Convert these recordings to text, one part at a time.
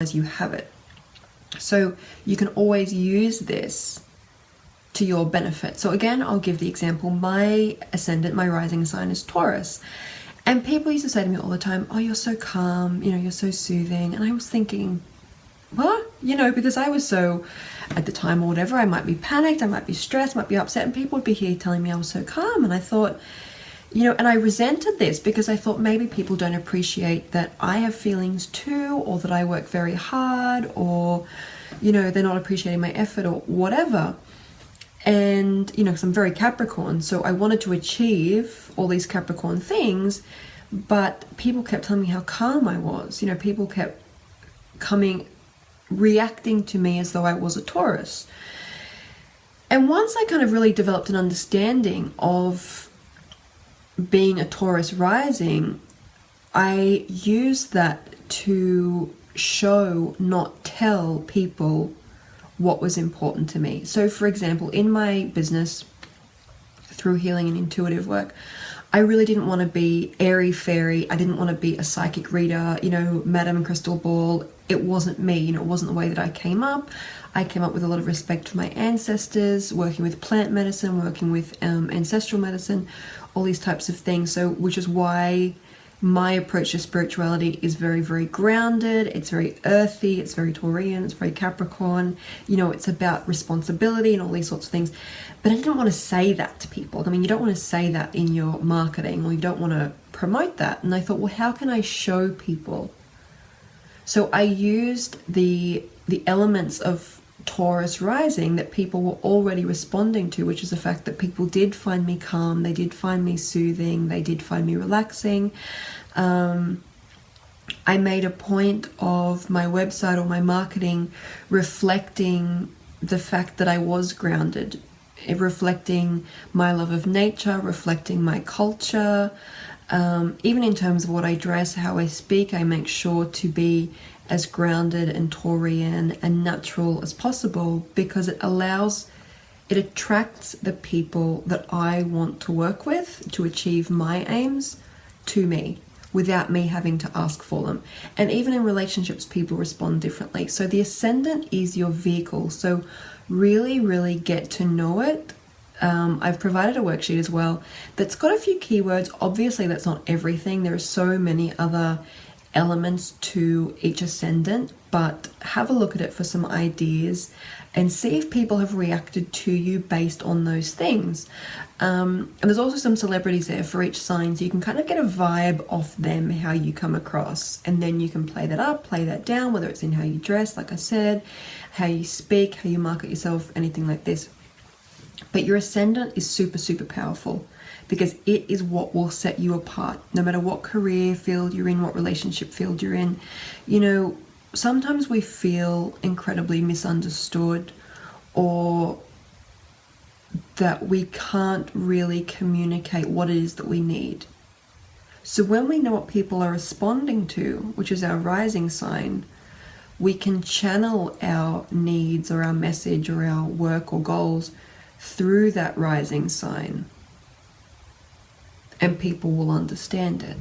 as you have it. So you can always use this to your benefit. So again, I'll give the example. My ascendant, my rising sign is Taurus. And people used to say to me all the time, oh, you're so calm, you're so soothing. And I was thinking, what? Because I was so, at the time or whatever, I might be panicked, I might be stressed, might be upset, and people would be here telling me I was so calm. And I thought, and I resented this because I thought maybe people don't appreciate that I have feelings too, or that I work very hard, or, they're not appreciating my effort or whatever. And, because I'm very Capricorn, so I wanted to achieve all these Capricorn things, but people kept telling me how calm I was. People kept reacting to me as though I was a Taurus. And once I kind of really developed an understanding of being a Taurus rising, I used that to show, not tell people what was important to me. So for example, in my business, through healing and intuitive work, I really didn't want to be airy-fairy. I didn't want to be a psychic reader, Madame Crystal Ball. It wasn't me, it wasn't the way that I came up. I came up with a lot of respect for my ancestors, working with plant medicine, working with ancestral medicine, all these types of things. So, which is why my approach to spirituality is very, very grounded. It's very earthy. It's very Taurian. It's very Capricorn. It's about responsibility and all these sorts of things. But I didn't want to say that to people. I mean, you don't want to say that in your marketing, or you don't want to promote that. And I thought, well, how can I show people? So I used the elements of Taurus rising that people were already responding to, which is the fact that people did find me calm, they did find me soothing, they did find me relaxing. I made a point of my website or my marketing reflecting the fact that I was grounded, reflecting my love of nature, reflecting my culture. Even in terms of what I dress, how I speak, I make sure to be as grounded and Taurian and natural as possible, because it attracts the people that I want to work with to achieve my aims to me, without me having to ask for them. And even in relationships, people respond differently. So the ascendant is your vehicle. So really, really get to know it. I've provided a worksheet as well that's got a few keywords. Obviously, that's not everything. There are so many other elements to each ascendant, but have a look at it for some ideas and see if people have reacted to you based on those things. And there's also some celebrities there for each sign, so you can kind of get a vibe off them, how you come across, and then you can play that up, play that down, whether it's in how you dress, like I said, how you speak, how you market yourself, anything like this. But your ascendant is super, super powerful, because it is what will set you apart, no matter what career field you're in, what relationship field you're in. Sometimes we feel incredibly misunderstood, or that we can't really communicate what it is that we need. So when we know what people are responding to, which is our rising sign, we can channel our needs or our message or our work or goals through that rising sign, and people will understand it.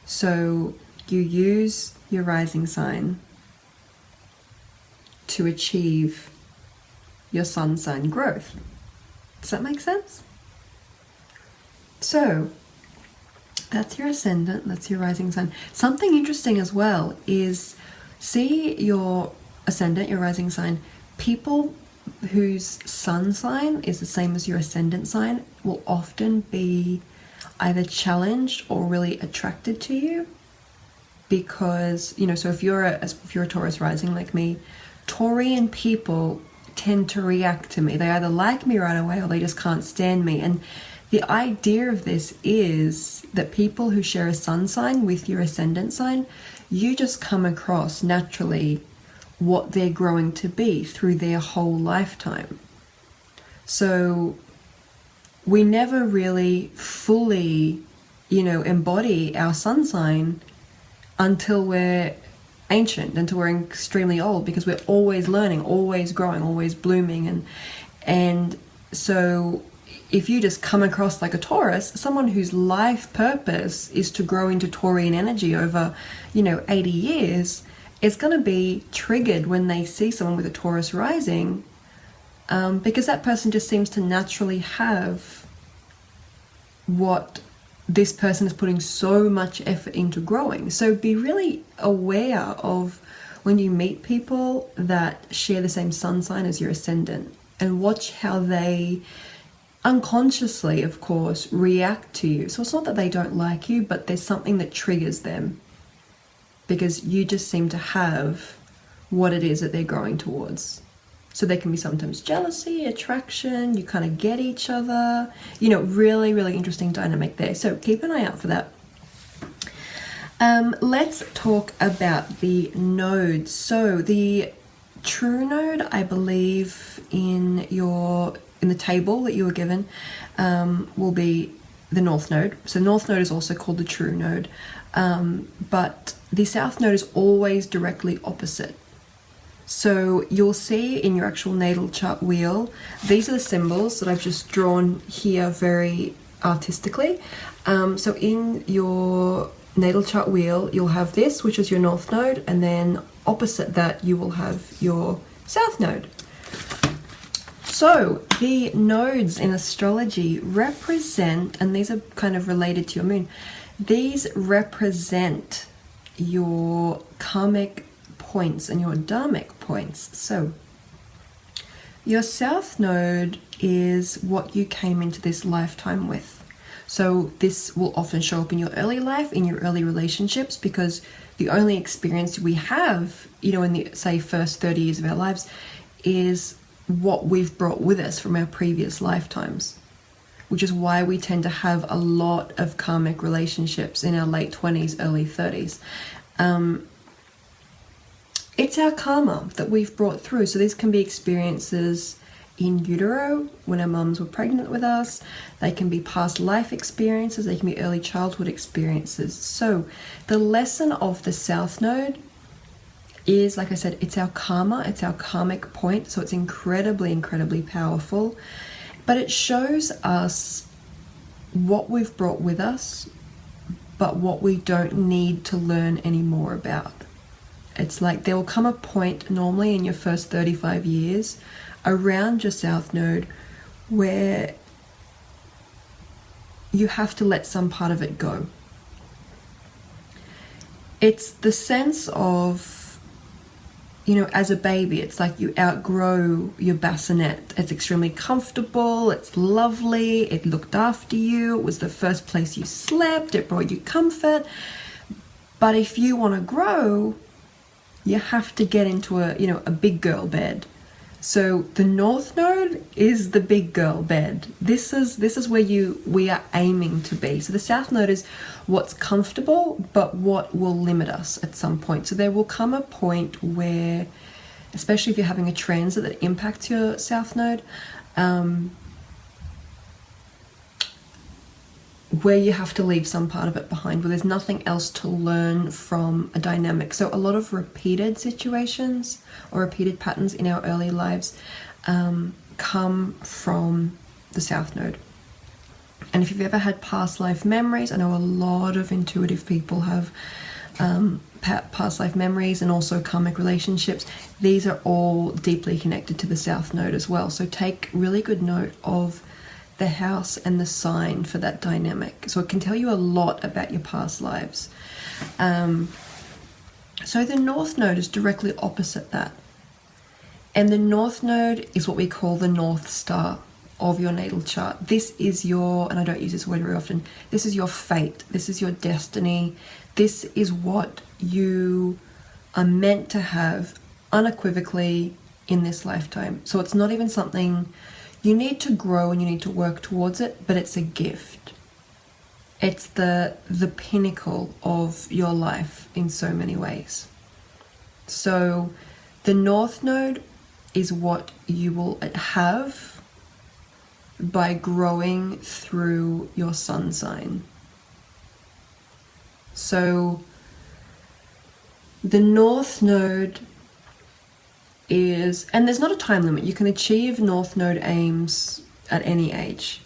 So you use your rising sign to achieve your sun sign growth. Does that make sense? So that's your ascendant, that's your rising sign. Something interesting as well is, see your ascendant, your rising sign, people whose sun sign is the same as your ascendant sign will often be either challenged or really attracted to you, because so if you're a Taurus rising like me, Taurian people tend to react to me. They either like me right away or they just can't stand me. And the idea of this is that people who share a sun sign with your ascendant sign, you just come across naturally what they're growing to be through their whole lifetime. So we never really fully, embody our sun sign until we're ancient, until we're extremely old, because we're always learning, always growing, always blooming. And so if you just come across like a Taurus, someone whose life purpose is to grow into Taurian energy over, 80 years, is going to be triggered when they see someone with a Taurus rising, because that person just seems to naturally have what this person is putting so much effort into growing. So be really aware of when you meet people that share the same sun sign as your ascendant, and watch how they unconsciously, of course, react to you. So it's not that they don't like you, but there's something that triggers them because you just seem to have what it is that they're growing towards. So there can be sometimes jealousy, attraction, you kind of get each other, you know, really, really interesting dynamic there. So keep an eye out for that. Let's talk about the nodes. So the true node, I believe in the table that you were given, will be the north node. So north node is also called the true node, but the south node is always directly opposite. So you'll see in your actual natal chart wheel, these are the symbols that I've just drawn here very artistically. So in your natal chart wheel, you'll have this, which is your north node, and then opposite that you will have your south node. So the nodes in astrology represent, and these are kind of related to your moon, these represent your karmic points and your dharmic points. So your south node is what you came into this lifetime with. So this will often show up in your early life, in your early relationships, because the only experience we have, you know, in the, say, first 30 years of our lives is what we've brought with us from our previous lifetimes, which is why we tend to have a lot of karmic relationships in our late 20s, early 30s. It's our karma that we've brought through. So these can be experiences in utero when our mums were pregnant with us. They can be past life experiences. They can be early childhood experiences. So the lesson of the south node is, like I said, it's our karma, it's our karmic point. So it's incredibly, incredibly powerful. But it shows us what we've brought with us, but what we don't need to learn any more about. It's like there will come a point normally in your first 35 years around your south node where you have to let some part of it go. It's the sense of, you know, as a baby, it's like you outgrow your bassinet. It's extremely comfortable, it's lovely, it looked after you, it was the first place you slept, it brought you comfort. But if you want to grow, you have to get into a big girl bed. So the north node is the big girl bed. This is where we are aiming to be. So the south node is what's comfortable, but what will limit us at some point. So there will come a point where, especially if you're having a transit that impacts your south node, where you have to leave some part of it behind, where there's nothing else to learn from a dynamic. So a lot of repeated situations or repeated patterns in our early lives come from the south node. And if you've ever had past life memories, I know a lot of intuitive people have past life memories and also karmic relationships. These are all deeply connected to the south node as well. So take really good note of the house and the sign for that dynamic. So it can tell you a lot about your past lives. So the north node is directly opposite that. And the north node is what we call the North Star of your natal chart. This is your, and I don't use this word very often, this is your fate, this is your destiny, this is what you are meant to have unequivocally in this lifetime. So it's not even something you need to grow and you need to work towards it, but it's a gift. It's the pinnacle of your life in so many ways. So the north node is what you will have by growing through your sun sign. So the north node is, and there's not a time limit, you can achieve north node aims at any age,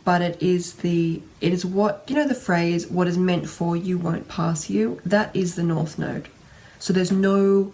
but it is what, you know, the phrase, what is meant for you won't pass you, that is the north node. So there's no